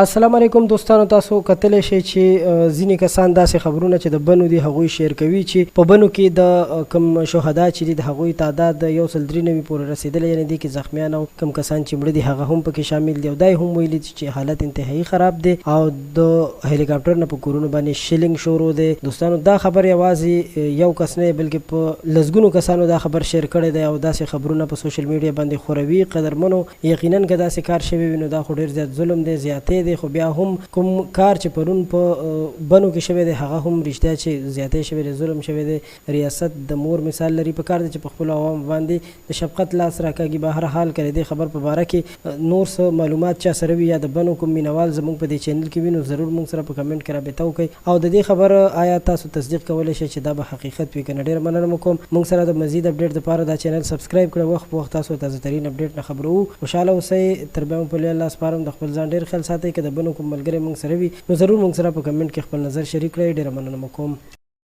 السلام علیکم دوستانو، تاسو کتلی شئ چې ځینې کسان داسې خبرونه چې د بنو دي هغوی شیر کوي چې په بنو کې د کم شهدا چې دي د هغوی تعداد 193 پورې رسېدلی، یعنې دې کې زخمیان او کم کسان چې مړه دي هغه هم پکې شامل دي. او دا یې هم ویلي چې حالت انتهایی خراب دی او د هلیکاپټر نه په کورونو باندې شیلینګ شروع دی. دوستانو دا خبر یوازې یو کس نه بلکې په لسګونو کسانو دا خبر شیر کړی دی او داسې خبرونه په سوشل میډیا باندې خوروي. قدرمنو یقینا که داسې کار شوی وي نو دا خو ډېر زیات ظلم دی، زیاتې دی. خو بیا هم کوم کار چې پرون په بنو کې شوی دی هغه هم رښتیا چې زیاتې شوی دی، ظلم شوی دی. ریاست د مور مثال لري، په کار دی چې په خپلو عوامو باندې د شفقت لاس راکاږي. به هر حال که د دې خبر په باره کې نور څه معلومات چا سره وي یا د بنو کوم مینوال زموږ په دې چینل کې وي نو ضرور موږ سره په کمنټ کې رابطه وکړئ او د دې خبر آیا تاسو تصدیق کولی شئ چې دا به حقیقت وي که نه. ډېره مننه کوم. موږ سره د مزید اپډیټ دپاره دا چینل سبسکرایب کړئ. وخت په وخت تاسو تازه ترین اپډیټ نه خبرو. خوشحاله اوسئ. تر بیا مو په لوی الله سپارم. د خپل ځان ډېر خیال ساتئ. که د بنو کوم ملګری موږ سره وي نو ضرور موږ سره په کمنټ کې خپل نظر شریک کړئ. ډېره مننه کوم.